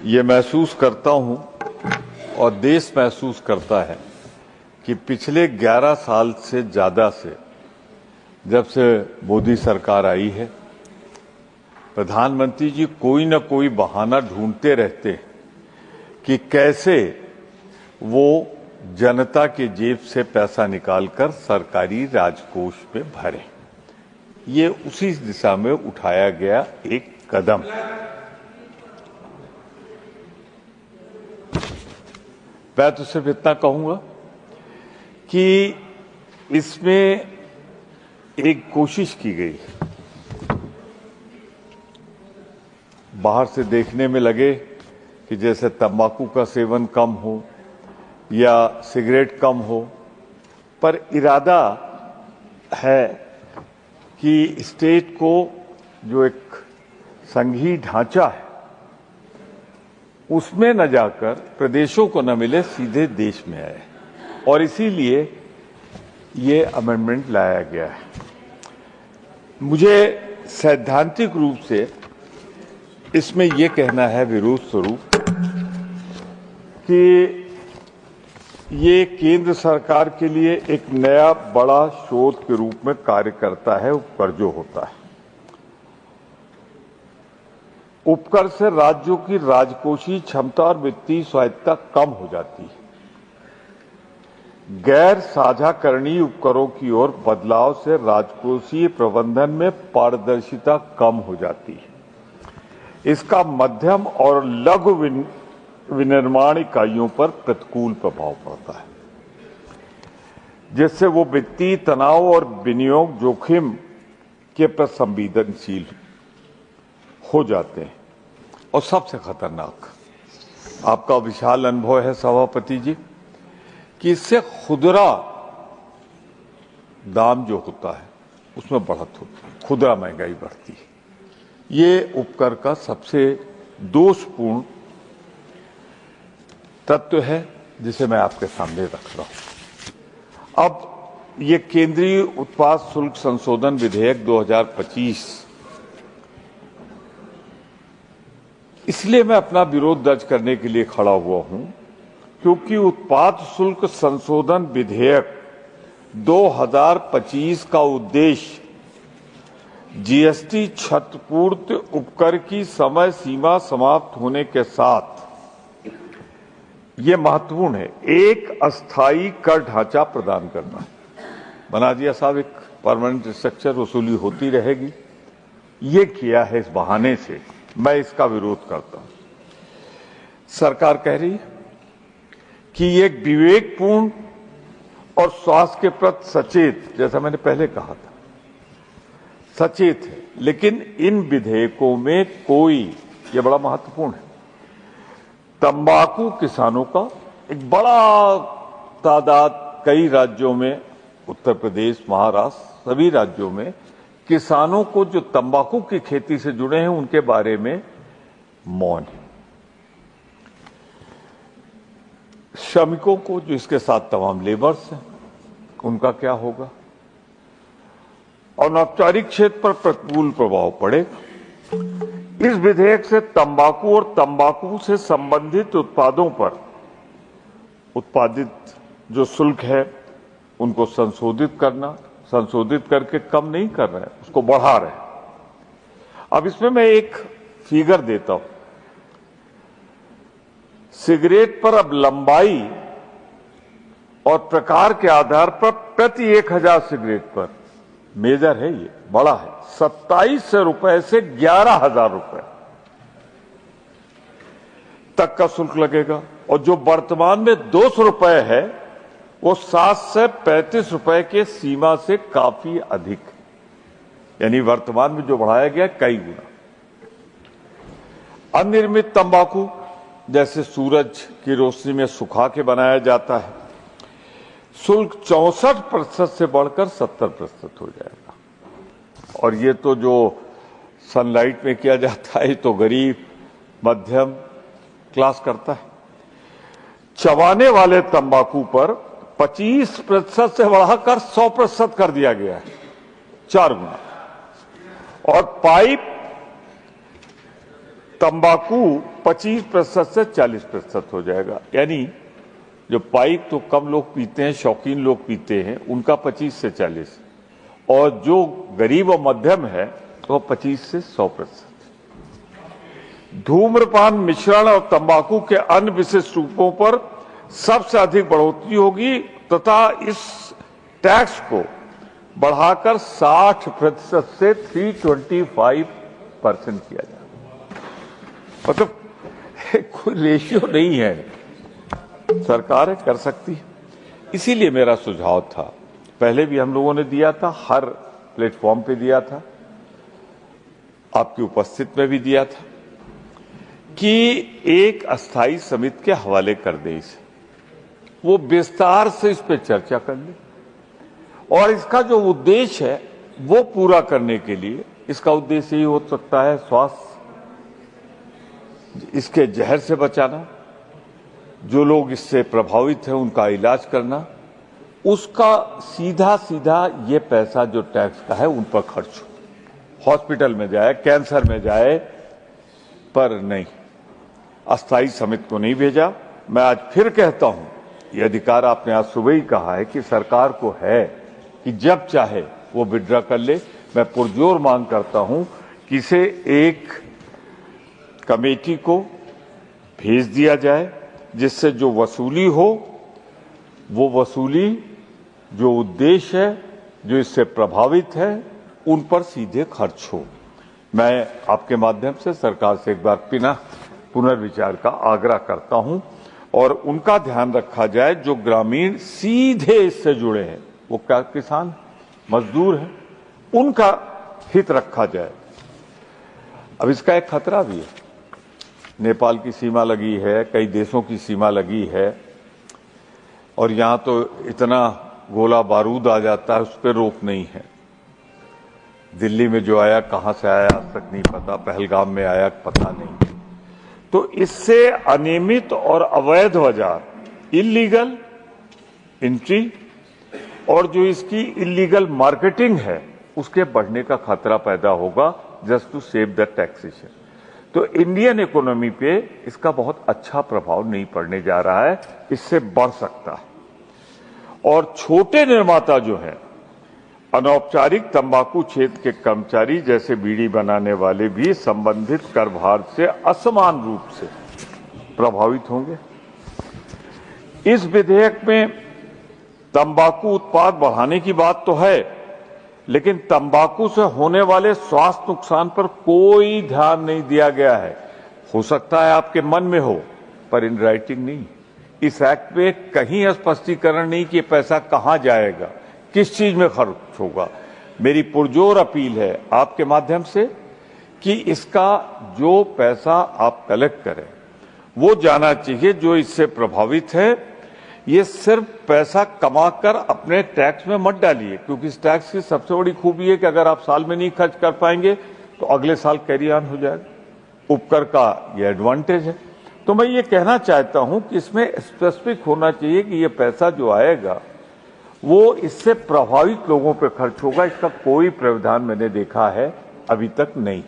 ये महसूस करता हूं और देश महसूस करता है कि पिछले 11 साल से ज्यादा से जब से मोदी सरकार आई है, प्रधानमंत्री जी कोई न कोई बहाना ढूंढते रहते हैं कि कैसे वो जनता के जेब से पैसा निकालकर सरकारी राजकोष में भरें। ये उसी दिशा में उठाया गया एक कदम। मैं तो सिर्फ इतना कहूंगा कि इसमें एक कोशिश की गई, बाहर से देखने में लगे कि जैसे तंबाकू का सेवन कम हो या सिगरेट कम हो, पर इरादा है कि स्टेट को जो एक संघीय ढांचा है उसमें न जाकर प्रदेशों को न मिले, सीधे देश में आए, और इसीलिए ये अमेंडमेंट लाया गया है। मुझे सैद्धांतिक रूप से इसमें यह कहना है विरोध स्वरूप कि ये केंद्र सरकार के लिए एक नया बड़ा शोध के रूप में कार्य करता है। उपकर जो होता है, उपकर से राज्यों की राजकोषीय क्षमता और वित्तीय स्वायत्तता कम हो जाती है। गैर साझाकरणीय उपकरों की ओर बदलाव से राजकोषीय प्रबंधन में पारदर्शिता कम हो जाती है। इसका मध्यम और लघु विनिर्माण इकाइयों पर प्रतिकूल प्रभाव पड़ता है, जिससे वो वित्तीय तनाव और विनियोग जोखिम के प्रति संवेदनशील हो जाते हैं। और सबसे खतरनाक, आपका विशाल अनुभव है सभापति जी, कि इससे खुदरा दाम जो होता है उसमें बढ़त होती है, खुदरा महंगाई बढ़ती है। ये उपकर का सबसे दोषपूर्ण तत्व है जिसे मैं आपके सामने रख रहा हूं। अब ये केंद्रीय उत्पाद शुल्क संशोधन विधेयक 2025, इसलिए मैं अपना विरोध दर्ज करने के लिए खड़ा हुआ हूं क्योंकि उत्पाद शुल्क संशोधन विधेयक 2025 का उद्देश्य जीएसटी क्षतिपूर्ति उपकर की समय सीमा समाप्त होने के साथ, ये महत्वपूर्ण है, एक अस्थायी कर ढांचा प्रदान करना। बना दिया साहब, एक परमानेंट स्ट्रक्चर, वसूली होती रहेगी। ये किया है इस बहाने से, मैं इसका विरोध करता हूं। सरकार कह रही है कि ये एक विवेकपूर्ण और स्वास्थ्य के प्रति सचेत, जैसा मैंने पहले कहा था, सचेत है, लेकिन इन विधेयकों में कोई, ये बड़ा महत्वपूर्ण है, तंबाकू किसानों का एक बड़ा तादाद कई राज्यों में, उत्तर प्रदेश, महाराष्ट्र, सभी राज्यों में किसानों को जो तंबाकू की खेती से जुड़े हैं उनके बारे में मौन है। श्रमिकों को जो इसके साथ तमाम लेबर्स हैं उनका क्या होगा? अनौपचारिक क्षेत्र पर प्रतिकूल प्रभाव पड़ेगा। इस विधेयक से तंबाकू और तंबाकू से संबंधित उत्पादों पर उत्पादित जो शुल्क है उनको संशोधित करके कम नहीं कर रहे हैं, उसको बढ़ा रहे हैं। अब इसमें मैं एक फिगर देता हूं। सिगरेट पर अब लंबाई और प्रकार के आधार पर प्रति 1000 सिगरेट पर, मेजर है ये, बड़ा है, 2700 रुपए से 11,000 रुपए तक का शुल्क लगेगा। और जो वर्तमान में 200 रुपए है वो 7 से 35 रुपए के सीमा से काफी अधिक है, यानी वर्तमान में जो बढ़ाया गया कई गुना। अनिर्मित तंबाकू जैसे सूरज की रोशनी में सुखा के बनाया जाता है, शुल्क 64% से बढ़कर 70% हो जाएगा। और ये तो जो सनलाइट में किया जाता है तो गरीब मध्यम क्लास करता है। चबाने वाले तंबाकू पर 25% से बढ़ाकर 100% कर दिया गया है, 4 गुना। और पाइप तंबाकू 25% से 40% हो जाएगा, यानी जो पाइप तो कम लोग पीते हैं, शौकीन लोग पीते हैं, उनका 25 से 40, और जो गरीब और मध्यम है वो 25 से 100%। धूम्रपान मिश्रण और तंबाकू के अन्य विशिष्ट रूपों पर सबसे अधिक बढ़ोतरी होगी तथा इस टैक्स को बढ़ाकर 60% से 325% किया जाए। मतलब कोई रेशियो नहीं है, सरकारें कर सकती है। इसीलिए मेरा सुझाव था, पहले भी हम लोगों ने दिया था, हर प्लेटफॉर्म पे दिया था, आपकी उपस्थिति में भी दिया था, कि एक अस्थाई समिति के हवाले कर दे इसे, वो विस्तार से इस पे चर्चा कर ले, और इसका जो उद्देश्य है वो पूरा करने के लिए, इसका उद्देश्य ही हो सकता है स्वास्थ्य, इसके जहर से बचाना, जो लोग इससे प्रभावित हैं उनका इलाज करना, उसका सीधा सीधा ये पैसा जो टैक्स का है उन पर खर्च हो, हॉस्पिटल में जाए, कैंसर में जाए, पर नहीं, अस्थाई समिति को नहीं भेजा। मैं आज फिर कहता हूं, ये अधिकार आपने आज सुबह ही कहा है कि सरकार को है कि जब चाहे वो विड्रॉ कर ले। मैं पुरजोर मांग करता हूं कि इसे एक कमेटी को भेज दिया जाए, जिससे जो वसूली हो वो वसूली, जो उद्देश्य है, जो इससे प्रभावित है, उन पर सीधे खर्च हो। मैं आपके माध्यम से सरकार से एक बार पुनर्विचार का आग्रह करता हूं और उनका ध्यान रखा जाए जो ग्रामीण सीधे इससे जुड़े हैं, वो क्या किसान मजदूर हैं, उनका हित रखा जाए। अब इसका एक खतरा भी है, नेपाल की सीमा लगी है, कई देशों की सीमा लगी है, और यहां तो इतना गोला बारूद आ जाता है, उस पर रोक नहीं है। दिल्ली में जो आया कहां से आया आज तक नहीं पता, पहलगाम में आया पता नहीं। तो इससे अनियमित और अवैध बाजार, इलीगल एंट्री और जो इसकी इलीगल मार्केटिंग है, उसके बढ़ने का खतरा पैदा होगा, just to save the taxation. तो इंडियन इकोनॉमी पे इसका बहुत अच्छा प्रभाव नहीं पड़ने जा रहा है, इससे बढ़ सकता है। और छोटे निर्माता जो हैं, अनौपचारिक तंबाकू क्षेत्र के कर्मचारी जैसे बीड़ी बनाने वाले भी संबंधित कर भार से असमान रूप से प्रभावित होंगे। इस विधेयक में तंबाकू उत्पाद बढ़ाने की बात तो है, लेकिन तंबाकू से होने वाले स्वास्थ्य नुकसान पर कोई ध्यान नहीं दिया गया है। हो सकता है आपके मन में हो, पर इन राइटिंग नहीं। इस एक्ट में कहीं स्पष्टीकरण नहीं कि पैसा कहां जाएगा, किस चीज में खर्च होगा। मेरी पुरजोर अपील है आपके माध्यम से कि इसका जो पैसा आप कलेक्ट करें वो जाना चाहिए जो इससे प्रभावित है। ये सिर्फ पैसा कमाकर अपने टैक्स में मत डालिए, क्योंकि इस टैक्स की सबसे बड़ी खूबी है कि अगर आप साल में नहीं खर्च कर पाएंगे तो अगले साल कैरी ऑन हो जाएगा। उपकर का ये एडवांटेज है। तो मैं ये कहना चाहता हूं कि इसमें स्पेसिफिक होना चाहिए कि ये पैसा जो आएगा वो इससे प्रभावित लोगों पर खर्च होगा। इसका कोई प्रावधान मैंने देखा है अभी तक नहीं।